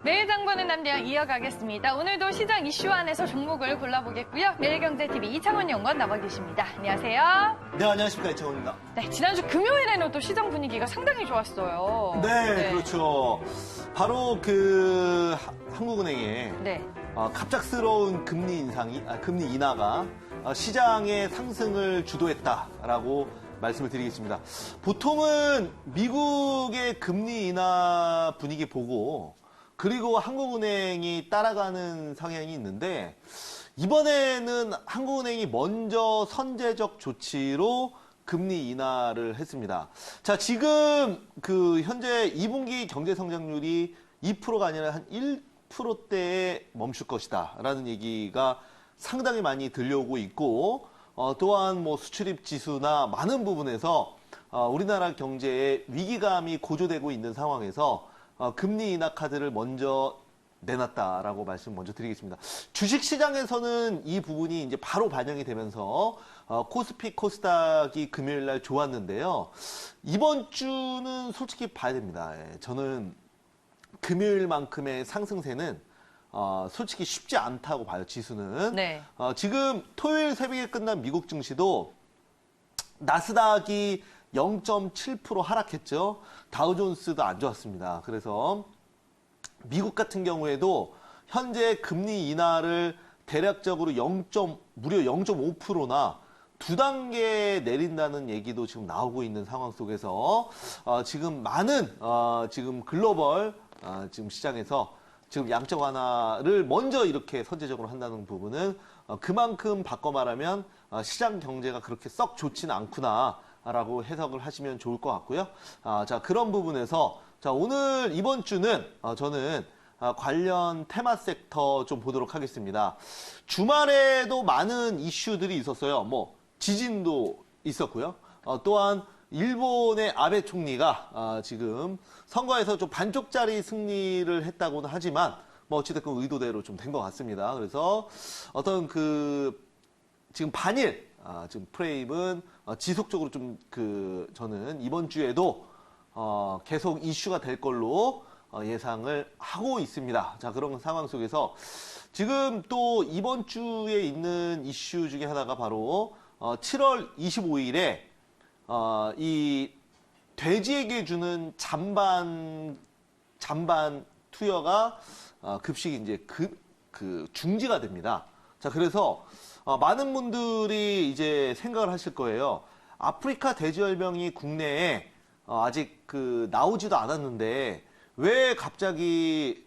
매일 당보는 남대양 이어가겠습니다. 오늘도 시장 이슈 안에서 종목을 골라보겠고요. 매일경제TV 이창원 연구원 나와 계십니다. 안녕하세요. 네, 안녕하십니까. 이창원입니다. 네, 지난주 금요일에는 또 시장 분위기가 상당히 좋았어요. 네, 그렇죠. 바로 한국은행의 갑작스러운 금리 인하가 시장의 상승을 주도했다라고 말씀을 드리겠습니다. 보통은 미국의 금리 인하 분위기 보고 그리고 한국은행이 따라가는 성향이 있는데 이번에는 한국은행이 먼저 선제적 조치로 금리 인하를 했습니다. 자, 지금 현재 2분기 경제 성장률이 2%가 아니라 한 1%대에 멈출 것이다라는 얘기가 상당히 많이 들려오고 있고 또한 수출입 지수나 많은 부분에서 우리나라 경제에 위기감이 고조되고 있는 상황에서 금리 인하 카드를 먼저 내놨다라고 말씀 먼저 드리겠습니다. 주식시장에서는 이 부분이 이제 바로 반영이 되면서 코스피, 코스닥이 금요일 날 좋았는데요. 이번 주는 솔직히 봐야 됩니다. 저는 금요일만큼의 상승세는 솔직히 쉽지 않다고 봐요, 지수는. 네. 지금 토요일 새벽에 끝난 미국 증시도 나스닥이 0.7% 하락했죠. 다우존스도 안 좋았습니다. 그래서 미국 같은 경우에도 현재 금리 인하를 대략적으로 무려 0.5%나 두 단계 내린다는 얘기도 지금 나오고 있는 상황 속에서 지금 많은 지금 글로벌 지금 시장에서 지금 양적 완화를 먼저 이렇게 선제적으로 한다는 부분은 그만큼 바꿔 말하면 시장 경제가 그렇게 썩 좋지는 않구나라고 해석을 하시면 좋을 것 같고요. 자, 그런 부분에서 자, 오늘 이번 주는 저는 관련 테마 섹터 좀 보도록 하겠습니다. 주말에도 많은 이슈들이 있었어요. 지진도 있었고요. 또한 일본의 아베 총리가 지금 선거에서 좀 반쪽짜리 승리를 했다고는 하지만 어찌됐건 의도대로 좀 된 것 같습니다. 그래서 어떤 지금 반일 지금 프레임은 지속적으로 좀 저는 이번 주에도 계속 이슈가 될 걸로 예상을 하고 있습니다. 자, 그런 상황 속에서 지금 또 이번 주에 있는 이슈 중에 하나가 바로 7월 25일에 이 돼지에게 주는 잔반 투여가 급식이 이제 중지가 됩니다. 자, 그래서 많은 분들이 이제 생각을 하실 거예요. 아프리카 돼지열병이 국내에 아직 나오지도 않았는데 왜 갑자기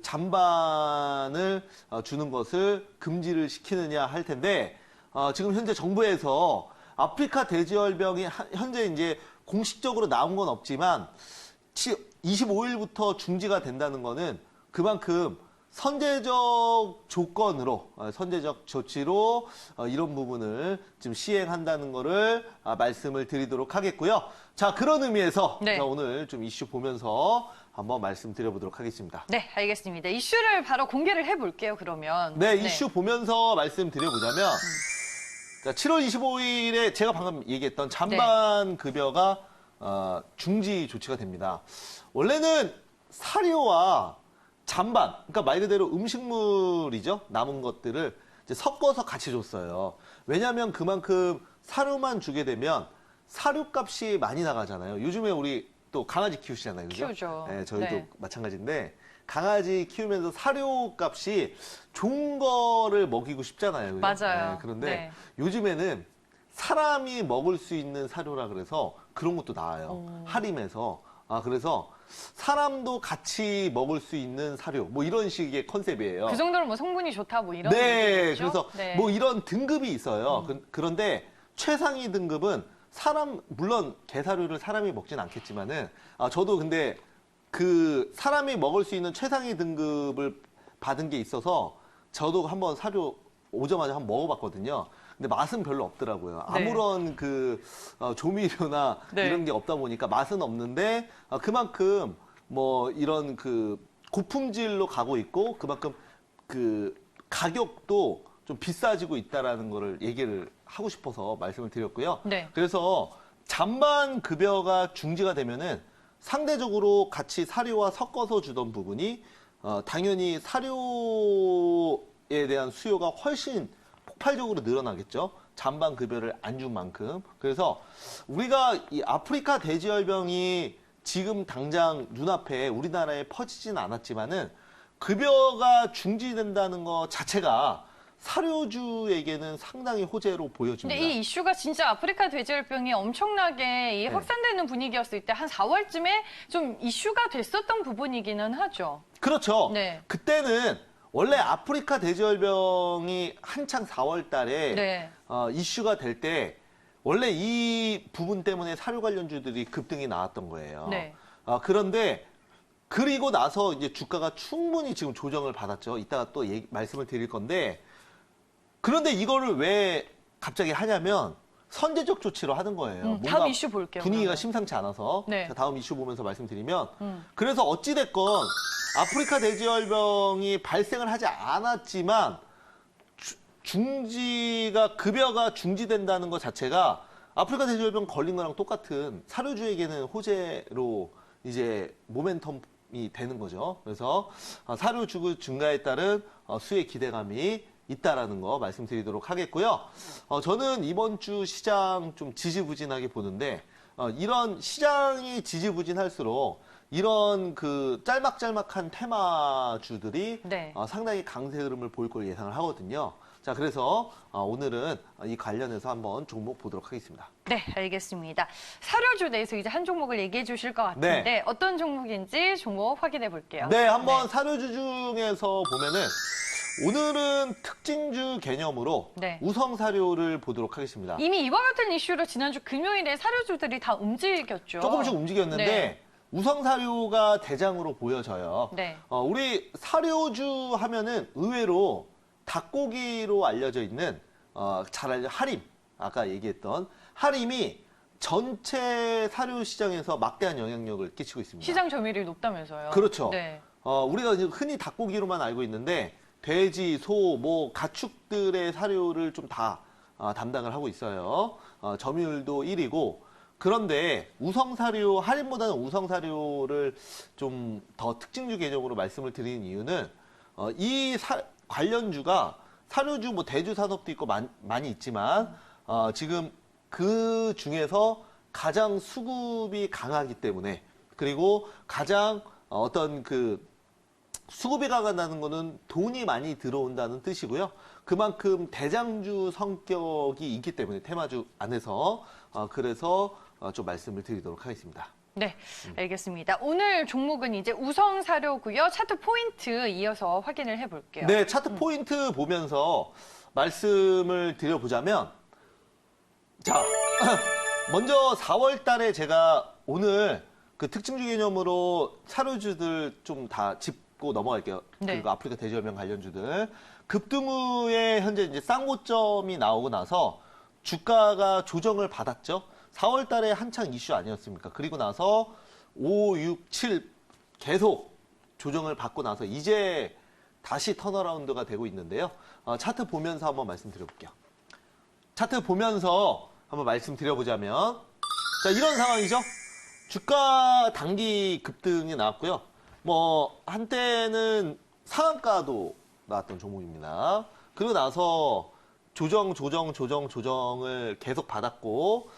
잔반을 주는 것을 금지를 시키느냐 할 텐데 지금 현재 정부에서 아프리카 돼지열병이 현재 이제 공식적으로 나온 건 없지만 25일부터 중지가 된다는 거는 그만큼 선제적 조건으로, 선제적 조치로 이런 부분을 지금 시행한다는 거를 말씀을 드리도록 하겠고요. 자, 그런 의미에서 자, 오늘 좀 이슈 보면서 한번 말씀드려보도록 하겠습니다. 네, 알겠습니다. 이슈를 바로 공개를 해볼게요, 그러면. 네, 이슈 보면서 말씀드려보자면 자, 7월 25일에 제가 방금 얘기했던 잔반 급여가 중지 조치가 됩니다. 원래는 사료와 잔반, 그러니까 말 그대로 음식물이죠. 남은 것들을 이제 섞어서 같이 줬어요. 왜냐하면 그만큼 사료만 주게 되면 사료값이 많이 나가잖아요. 요즘에 우리 또 강아지 키우시잖아요. 그죠? 키우죠. 네, 저희도 마찬가지인데 강아지 키우면서 사료값이 좋은 거를 먹이고 싶잖아요. 그죠? 맞아요. 네, 그런데 요즘에는 사람이 먹을 수 있는 사료라 그래서 그런 것도 나와요. 할인해서. 그래서 사람도 같이 먹을 수 있는 사료, 이런 식의 컨셉이에요. 그 정도로 성분이 좋다, 이런. 네, 얘기겠죠? 그래서 이런 등급이 있어요. 그런데 최상위 등급은 물론 게사료를 사람이 먹진 않겠지만은, 저도 근데 사람이 먹을 수 있는 최상위 등급을 받은 게 있어서 저도 한번 사료 오자마자 한번 먹어봤거든요. 근데 맛은 별로 없더라고요. 아무런 조미료나 이런 게 없다 보니까 맛은 없는데 그만큼 이런 고품질로 가고 있고 그만큼 가격도 좀 비싸지고 있다라는 거를 얘기를 하고 싶어서 말씀을 드렸고요. 그래서 잔반 급여가 중지가 되면은 상대적으로 같이 사료와 섞어서 주던 부분이 당연히 사료에 대한 수요가 훨씬 폭발적으로 늘어나겠죠. 잔반 급여를 안 준 만큼. 그래서 우리가 이 아프리카 돼지열병이 지금 당장 눈앞에 우리나라에 퍼지진 않았지만은 급여가 중지된다는 것 자체가 사료주에게는 상당히 호재로 보여집니다. 근데 이 이슈가 진짜 아프리카 돼지열병이 엄청나게 확산되는 분위기였을 때 한 4월쯤에 좀 이슈가 됐었던 부분이기는 하죠. 그렇죠. 네. 그때는 원래 아프리카 돼지열병이 한창 4월 달에 네. 이슈가 될 때 원래 이 부분 때문에 사료 관련주들이 급등이 나왔던 거예요. 네. 그런데 그리고 나서 이제 주가가 충분히 지금 조정을 받았죠. 이따가 또 말씀을 드릴 건데 그런데 이거를 왜 갑자기 하냐면 선제적 조치로 하는 거예요. 뭔가 다음 이슈 볼게요. 분위기가 그러면. 심상치 않아서 네. 자, 다음 이슈 보면서 말씀드리면 그래서 어찌됐건 아프리카 돼지열병이 발생을 하지 않았지만 급여가 중지된다는 것 자체가 아프리카 돼지열병 걸린 거랑 똑같은 사료주에게는 호재로 이제 모멘텀이 되는 거죠. 그래서 사료주 증가에 따른 수의 기대감이 있다라는 거 말씀드리도록 하겠고요. 저는 이번 주 시장 좀 지지부진하게 보는데 이런 시장이 지지부진할수록 이런 그 짤막짤막한 테마주들이 네. 상당히 강세 흐름을 보일 걸 예상을 하거든요. 자, 그래서 오늘은 이 관련해서 한번 종목 보도록 하겠습니다. 네, 알겠습니다. 사료주 내에서 이제 한 종목을 얘기해 주실 것 같은데 네. 어떤 종목인지 종목 확인해 볼게요. 네, 한번 사료주 중에서 보면은 오늘은 특징주 개념으로 네. 우성사료를 보도록 하겠습니다. 이미 이와 같은 이슈로 지난주 금요일에 사료주들이 다 움직였죠. 조금씩 움직였는데 네. 우성사료가 대장으로 보여져요. 네. 우리 사료주 하면은 의외로 닭고기로 알려져 있는 잘 알죠 하림, 아까 얘기했던 하림이 전체 사료 시장에서 막대한 영향력을 끼치고 있습니다. 시장 점유율이 높다면서요. 그렇죠. 네. 우리가 이제 흔히 닭고기로만 알고 있는데 돼지, 소, 뭐 가축들의 사료를 좀 다 담당을 하고 있어요. 점유율도 1위고 그런데 우성사료, 할인보다는 우성사료를 좀 더 특징주 개념으로 말씀을 드리는 이유는 관련주가 사료주, 뭐 대주 산업도 있고 많이 있지만 지금 그 중에서 가장 수급이 강하기 때문에 그리고 가장 어떤 그 수급이 강하다는 거는 돈이 많이 들어온다는 뜻이고요. 그만큼 대장주 성격이 있기 때문에 테마주 안에서 그래서 좀 말씀을 드리도록 하겠습니다. 네, 알겠습니다. 오늘 종목은 이제 우성사료고요. 차트 포인트 이어서 확인을 해볼게요. 네, 차트 포인트 보면서 말씀을 드려보자면 자, 먼저 4월 달에 제가 오늘 그 특징주 개념으로 사료주들 좀 다 짚고 넘어갈게요. 네. 그리고 아프리카 돼지열병 관련주들. 급등 후에 현재 이제 쌍고점이 나오고 나서 주가가 조정을 받았죠. 4월 달에 한창 이슈 아니었습니까? 그리고 나서 5, 6, 7 계속 조정을 받고 나서 이제 다시 턴어라운드가 되고 있는데요. 차트 보면서 한번 말씀드려볼게요. 차트 보면서 한번 말씀드려보자면 자, 이런 상황이죠. 주가 단기 급등이 나왔고요. 뭐 한때는 상한가도 나왔던 종목입니다. 그리고 나서 조정을 계속 받았고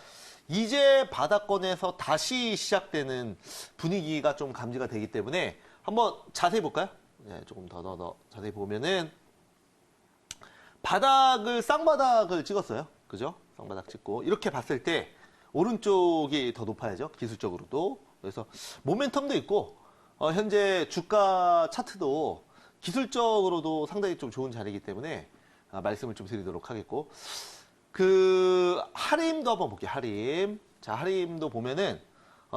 이제 바닥권에서 다시 시작되는 분위기가 좀 감지가 되기 때문에 한번 자세히 볼까요? 네, 조금 더 자세히 보면은 쌍바닥을 찍었어요. 그죠? 쌍바닥 찍고 이렇게 봤을 때 오른쪽이 더 높아야죠. 기술적으로도. 그래서 모멘텀도 있고 현재 주가 차트도 기술적으로도 상당히 좀 좋은 자리이기 때문에 말씀을 좀 드리도록 하겠고 그 하림도 한번 볼게요. 하림. 자, 하림도 보면은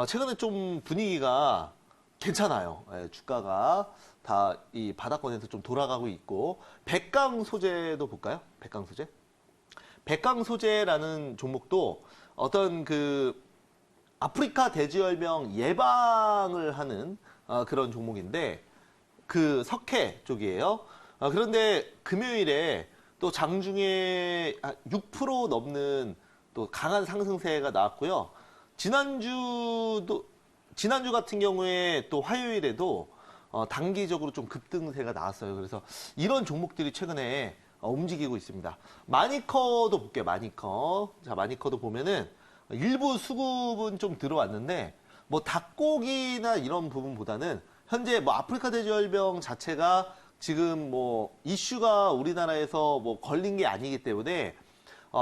최근에 좀 분위기가 괜찮아요. 예, 주가가 다 이 바닥권에서 좀 돌아가고 있고 백강 소재도 볼까요? 백강 소재. 백강 소재라는 종목도 어떤 그 아프리카 돼지열병 예방을 하는 그런 종목인데 그 석회 쪽이에요. 그런데 금요일에 또 장중에 6% 넘는 또 강한 상승세가 나왔고요. 지난주 같은 경우에 또 화요일에도 단기적으로 좀 급등세가 나왔어요. 그래서 이런 종목들이 최근에 움직이고 있습니다. 마니커도 볼게요. 마니커. 자, 마니커도 보면은 일부 수급은 좀 들어왔는데 뭐 닭고기나 이런 부분보다는 현재 뭐 아프리카 돼지열병 자체가 지금 뭐 이슈가 우리나라에서 뭐 걸린 게 아니기 때문에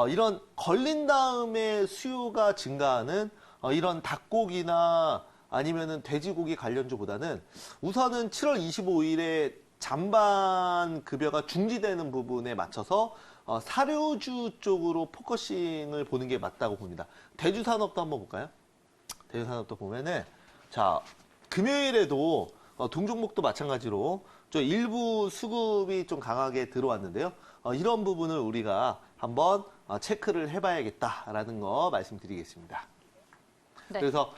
이런 걸린 다음에 수요가 증가하는 이런 닭고기나 아니면은 돼지고기 관련주보다는 우선은 7월 25일에 잔반 급여가 중지되는 부분에 맞춰서 사료주 쪽으로 포커싱을 보는 게 맞다고 봅니다. 대주산업도 한번 볼까요? 대주산업도 보면은 자 금요일에도 동종목도 마찬가지로 저 일부 수급이 좀 강하게 들어왔는데요. 이런 부분을 우리가 한번 체크를 해봐야겠다라는 거 말씀드리겠습니다. 네. 그래서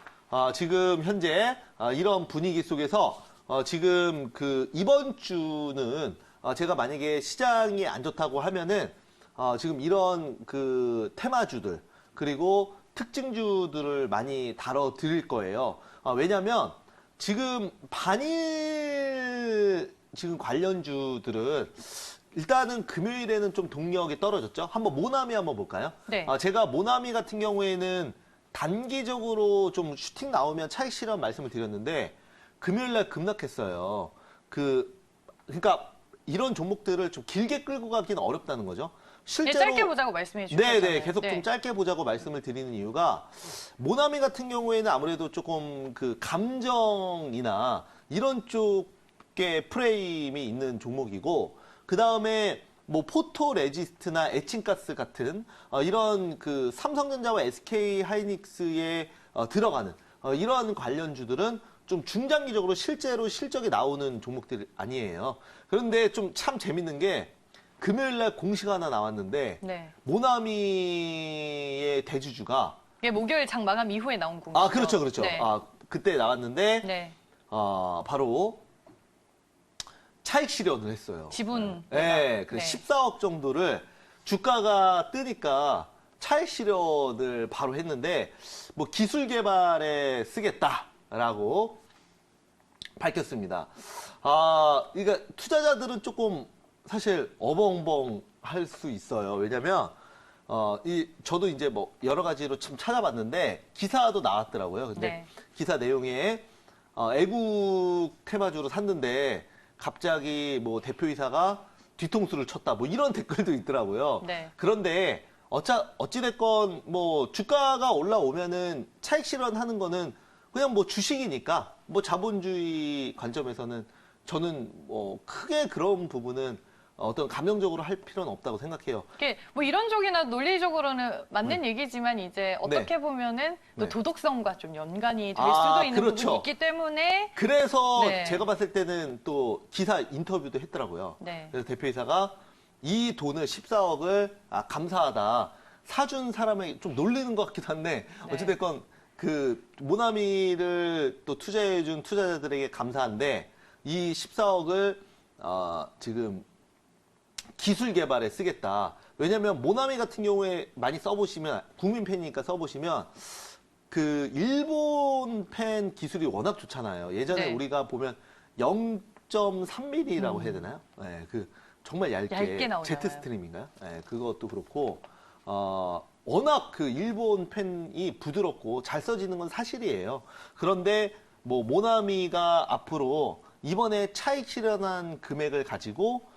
지금 현재 이런 분위기 속에서 지금 그 이번 주는 제가 만약에 시장이 안 좋다고 하면은 지금 이런 그 테마주들 그리고 특징주들을 많이 다뤄 드릴 거예요. 왜냐면 지금 반일 지금 관련주들은 일단은 금요일에는 좀 동력이 떨어졌죠. 한번 모나미 한번 볼까요? 네. 제가 모나미 같은 경우에는 단기적으로 좀 슈팅 나오면 차익 실현 말씀을 드렸는데 금요일날 급락했어요. 그러니까 이런 종목들을 좀 길게 끌고 가기는 어렵다는 거죠. 네, 짧게 보자고 말씀해 주셨잖아요. 네네, 계속 좀 짧게 보자고 말씀을 드리는 이유가 모나미 같은 경우에는 아무래도 조금 그 감정이나 이런 쪽의 프레임이 있는 종목이고 그 다음에 뭐 포토 레지스트나 에칭가스 같은 이런 그 삼성전자와 SK 하이닉스에 들어가는 이러한 관련주들은 좀 중장기적으로 실제로 실적이 나오는 종목들 아니에요. 그런데 좀 참 재밌는 게 금요일 날 공시가 하나 나왔는데 네. 모나미의 대주주가 이게 목요일 장 마감 이후에 나온 공시죠. 그렇죠, 그렇죠. 네. 그때 나왔는데 네. 바로 차익 실현을 했어요. 지분. 네, 네. 14억 정도를 주가가 뜨니까 차익 실현을 바로 했는데 뭐 기술 개발에 쓰겠다라고 밝혔습니다. 그러니까 투자자들은 조금 사실 어벙벙 할 수 있어요. 왜냐면 저도 이제 뭐 여러 가지로 참 찾아봤는데 기사도 나왔더라고요. 근데 네. 기사 내용에 애국 테마주로 샀는데 갑자기 뭐 대표이사가 뒤통수를 쳤다 뭐 이런 댓글도 있더라고요. 네. 그런데 어찌됐건 뭐 주가가 올라오면은 차익 실현하는 거는 그냥 뭐 주식이니까 뭐 자본주의 관점에서는 저는 뭐 크게 그런 부분은 어떤 감정적으로 할 필요는 없다고 생각해요. 이게 뭐 이론적이나 논리적으로는 맞는 얘기지만 이제 어떻게 보면은 또 네. 도덕성과 좀 연관이 될 수도 있는 그렇죠. 부분이 있기 때문에 그래서 네. 제가 봤을 때는 또 기사 인터뷰도 했더라고요. 네. 그래서 대표이사가 이 돈을 14억을 감사하다 사준 사람에게 좀 놀리는 것 같기도 한데 네. 어찌됐건 그 모나미를 또 투자해준 투자자들에게 감사한데 이 14억을 지금 기술 개발에 쓰겠다. 왜냐면 모나미 같은 경우에 많이 써보시면 국민 팬이니까 써보시면 그 일본 펜 기술이 워낙 좋잖아요. 예전에 네. 우리가 보면 0.3mm라고 해야 되나요? 네, 그 정말 얇게 나오잖아요. 제트 스트림인가요? 네, 그것도 그렇고 워낙 그 일본 펜이 부드럽고 잘 써지는 건 사실이에요. 그런데 뭐 모나미가 앞으로 이번에 차익 실현한 금액을 가지고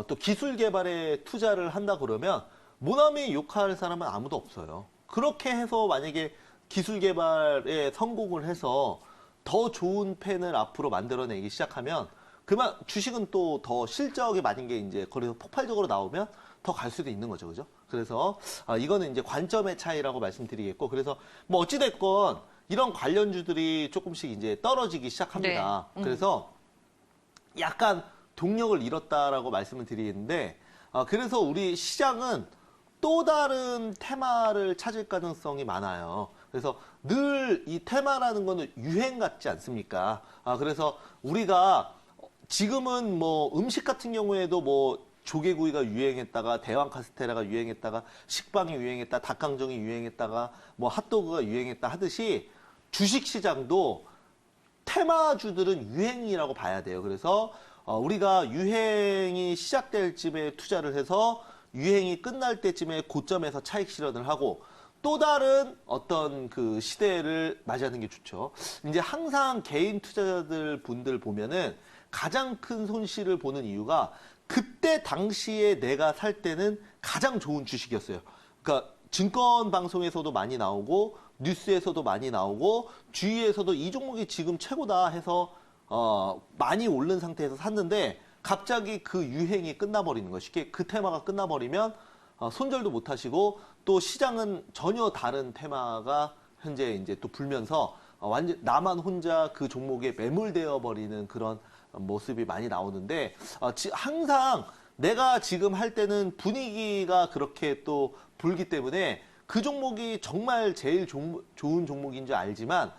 또 기술 개발에 투자를 한다 그러면 모나미 욕할 사람은 아무도 없어요. 그렇게 해서 만약에 기술 개발에 성공을 해서 더 좋은 펜을 앞으로 만들어내기 시작하면 그만 주식은 또 더 실적이 많은 게 이제 거기서 폭발적으로 나오면 더 갈 수도 있는 거죠, 그죠? 그래서 이거는 이제 관점의 차이라고 말씀드리겠고, 그래서 뭐 어찌됐건 이런 관련주들이 조금씩 이제 떨어지기 시작합니다. 네. 그래서 약간 동력을 잃었다라고 말씀을 드리겠는데, 그래서 우리 시장은 또 다른 테마를 찾을 가능성이 많아요. 그래서 늘 이 테마라는 거는 유행 같지 않습니까? 그래서 우리가 지금은 뭐 음식 같은 경우에도 뭐 조개구이가 유행했다가 대왕 카스테라가 유행했다가 식빵이 유행했다, 닭강정이 유행했다가 뭐 핫도그가 유행했다 하듯이 주식 시장도 테마주들은 유행이라고 봐야 돼요. 그래서 우리가 유행이 시작될 쯤에 투자를 해서 유행이 끝날 때쯤에 고점에서 차익 실현을 하고 또 다른 어떤 그 시대를 맞이하는 게 좋죠. 이제 항상 개인 투자자들 분들 보면은 가장 큰 손실을 보는 이유가 그때 당시에 내가 살 때는 가장 좋은 주식이었어요. 그러니까 증권 방송에서도 많이 나오고 뉴스에서도 많이 나오고 주위에서도 이 종목이 지금 최고다 해서 많이 오른 상태에서 샀는데 갑자기 그 유행이 끝나버리는 거예요. 쉽게 그 테마가 끝나버리면 손절도 못 하시고 또 시장은 전혀 다른 테마가 현재 이제 또 불면서 완전 나만 혼자 그 종목에 매몰되어 버리는 그런 모습이 많이 나오는데 항상 내가 지금 할 때는 분위기가 그렇게 또 불기 때문에 그 종목이 정말 제일 좋은 종목인 줄 알지만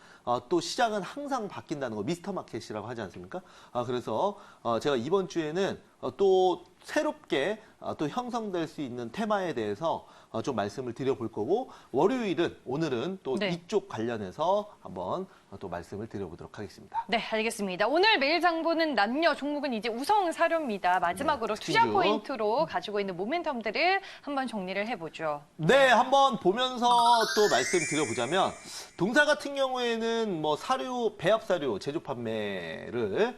또 시장은 항상 바뀐다는 거 미스터 마켓이라고 하지 않습니까? 그래서 제가 이번 주에는 또 새롭게 또 형성될 수 있는 테마에 대해서 좀 말씀을 드려볼 거고 오늘은 또 네. 이쪽 관련해서 한번 또 말씀을 드려보도록 하겠습니다. 네, 알겠습니다. 오늘 매일 장보는 남녀 종목은 이제 우성 사료입니다. 마지막으로 네, 투자 특징주. 포인트로 가지고 있는 모멘텀들을 한번 정리를 해보죠. 네, 한번 보면서 또 말씀드려보자면 동사 같은 경우에는 뭐 사료, 배합 사료 제조 판매를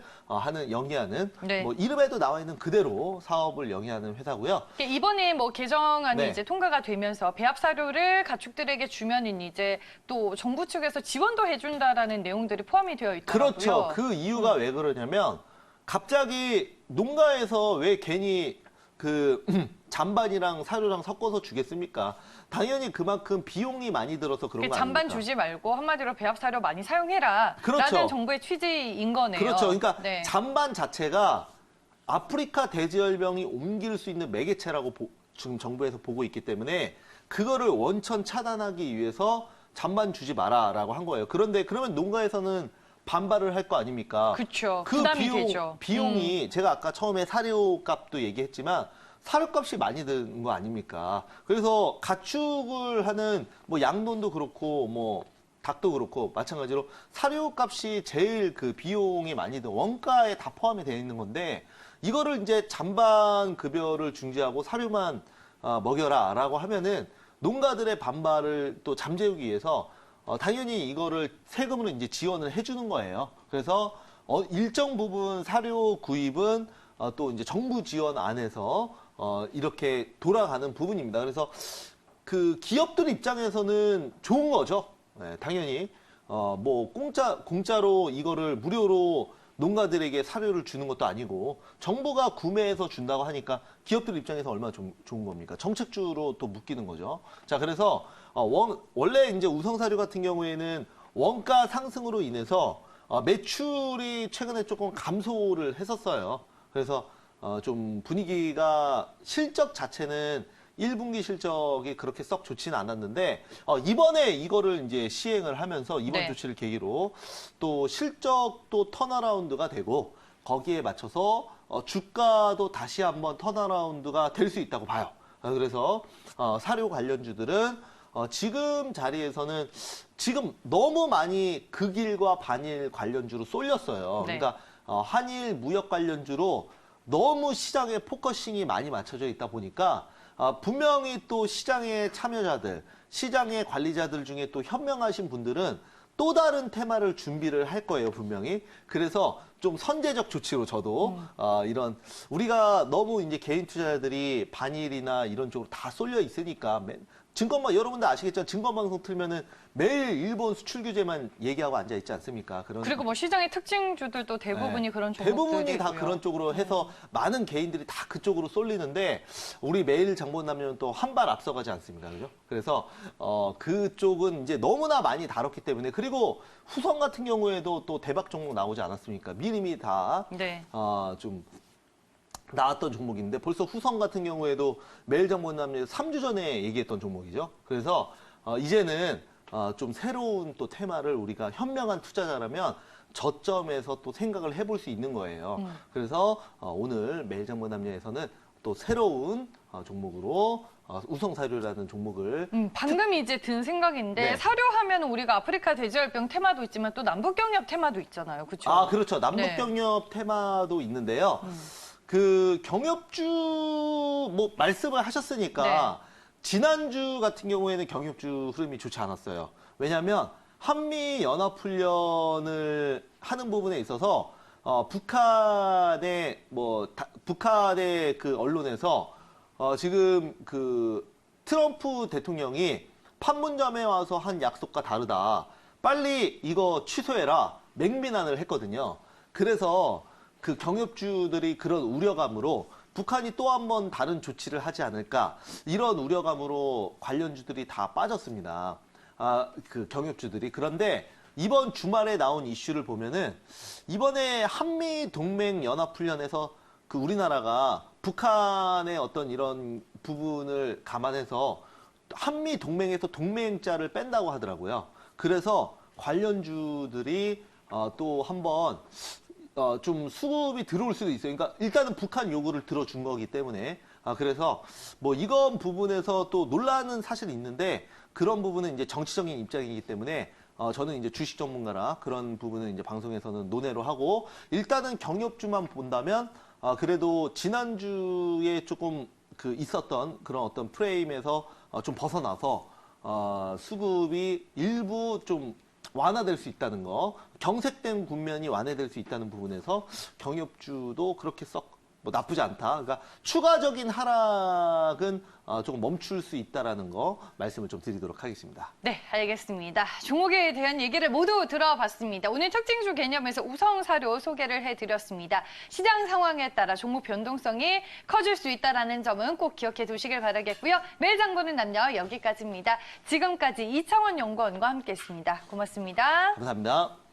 영위하는 네. 뭐 이름에도 나와 있는 그대로 사업을 영위하는 회사고요. 이번에 뭐 개정안이 네. 이제 통과가 되면서 배합 사료를 가축들에게 주면은 이제 또 정부 측에서 지원도 해준다라는 내용들이 포함이 되어 있더라고요. 그렇죠. 그 이유가 왜 그러냐면 갑자기 농가에서 왜 괜히 그 잔반이랑 사료랑 섞어서 주겠습니까? 당연히 그만큼 비용이 많이 들어서 그런 거 잔반 아닙니까? 주지 말고 한마디로 배합 사료 많이 사용해라. 그렇죠. 라는 정부의 취지인 거네요. 그렇죠. 그러니까 네. 잔반 자체가 아프리카 돼지열병이 옮길 수 있는 매개체라고 지금 정부에서 보고 있기 때문에 그거를 원천 차단하기 위해서 잔반 주지 마라라고 한 거예요. 그런데 그러면 농가에서는 반발을 할 거 아닙니까? 그렇죠. 그 부담이 되죠. 비용이 제가 아까 처음에 사료값도 얘기했지만 사료값이 많이 드는 거 아닙니까? 그래서 가축을 하는 뭐 양돈도 그렇고 뭐 닭도 그렇고 마찬가지로 사료값이 제일 그 비용이 많이 든 원가에 다 포함이 되어 있는 건데 이거를 이제 잔반 급여를 중지하고 사료만 먹여라라고 하면은 농가들의 반발을 또 잠재우기 위해서 당연히 이거를 세금으로 이제 지원을 해주는 거예요. 그래서 일정 부분 사료 구입은 또 이제 정부 지원 안에서 이렇게 돌아가는 부분입니다. 그래서 그 기업들 입장에서는 좋은 거죠. 네, 당연히 뭐 공짜로 이거를 무료로 농가들에게 사료를 주는 것도 아니고 정부가 구매해서 준다고 하니까 기업들 입장에서 얼마나 좋은 겁니까? 정책주로 또 묶이는 거죠. 자, 그래서 원래 이제 우성사료 같은 경우에는 원가 상승으로 인해서 매출이 최근에 조금 감소를 했었어요. 그래서 좀 분위기가 실적 자체는 1분기 실적이 그렇게 썩 좋지는 않았는데 이번에 이거를 이제 시행을 하면서 이번 네. 조치를 계기로 또 실적도 턴어라운드가 되고 거기에 맞춰서 주가도 다시 한번 턴어라운드가 될 수 있다고 봐요. 그래서 사료 관련주들은 지금 자리에서는 지금 너무 많이 극일과 반일 관련주로 쏠렸어요. 네. 그러니까 한일 무역 관련주로 너무 시장에 포커싱이 많이 맞춰져 있다 보니까 분명히 또 시장의 참여자들, 시장의 관리자들 중에 또 현명하신 분들은 또 다른 테마를 준비를 할 거예요, 분명히. 그래서 좀 선제적 조치로 저도 이런 우리가 너무 이제 개인 투자자들이 반일이나 이런 쪽으로 다 쏠려 있으니까 증권방 여러분들 아시겠죠? 증권방송 틀면은 매일 일본 수출 규제만 얘기하고 앉아 있지 않습니까? 그리고 뭐 시장의 특징주들도 대부분이 네. 그런 종목들이 대부분이 다 있고요. 그런 쪽으로 해서 많은 개인들이 다 그쪽으로 쏠리는데 우리 매일 장본남녀는 또 한 발 앞서가지 않습니까? 그죠? 그래서 그쪽은 이제 너무나 많이 다뤘기 때문에 그리고 후성 같은 경우에도 또 대박 종목 나오지 않았습니까? 미리미리 다 네. 좀 나왔던 종목인데 벌써 후성 같은 경우에도 매일장본남녀 3주 전에 얘기했던 종목이죠. 그래서 이제는 좀 새로운 또 테마를 우리가 현명한 투자자라면 저점에서 또 생각을 해볼 수 있는 거예요. 그래서 오늘 매일장본남녀에서는 또 새로운 종목으로 우성 사료라는 종목을 방금 이제 든 생각인데 네. 사료하면 우리가 아프리카 돼지열병 테마도 있지만 또 남북경협 테마도 있잖아요. 그렇죠? 아, 그렇죠. 남북경협 테마도 있는데요. 그 경협주 뭐 말씀을 하셨으니까 지난주 같은 경우에는 경협주 흐름이 좋지 않았어요. 왜냐하면 한미 연합훈련을 하는 부분에 있어서 북한의 그 언론에서 지금 그 트럼프 대통령이 판문점에 와서 한 약속과 다르다. 빨리 이거 취소해라. 맹비난을 했거든요. 그래서 그 경협주들이 그런 우려감으로 북한이 또 한 번 다른 조치를 하지 않을까. 이런 우려감으로 관련주들이 다 빠졌습니다. 그 경협주들이. 그런데 이번 주말에 나온 이슈를 보면은 이번에 한미 동맹 연합훈련에서 그 우리나라가 북한의 어떤 이런 부분을 감안해서 한미 동맹에서 동맹자를 뺀다고 하더라고요. 그래서 관련주들이 또 한번 좀 수급이 들어올 수도 있어요. 그러니까 일단은 북한 요구를 들어준 거기 때문에 그래서 뭐 이건 부분에서 또 논란은 사실 있는데 그런 부분은 이제 정치적인 입장이기 때문에 저는 이제 주식 전문가라 그런 부분은 이제 방송에서는 논외로 하고 일단은 경협주만 본다면 그래도 지난주에 조금 그 있었던 그런 어떤 프레임에서 좀 벗어나서 수급이 일부 좀 완화될 수 있다는 거, 경색된 국면이 완화될 수 있다는 부분에서 경협주도 그렇게 썩 뭐 나쁘지 않다. 그러니까 추가적인 하락은 조금 멈출 수 있다라는 거 말씀을 좀 드리도록 하겠습니다. 네, 알겠습니다. 종목에 대한 얘기를 모두 들어봤습니다. 오늘 특징주 개념에서 우성사료 소개를 해드렸습니다. 시장 상황에 따라 종목 변동성이 커질 수 있다는 점은 꼭 기억해 두시길 바라겠고요. 매일 장보는 남녀 여기까지입니다. 지금까지 이창원 연구원과 함께했습니다. 고맙습니다. 감사합니다.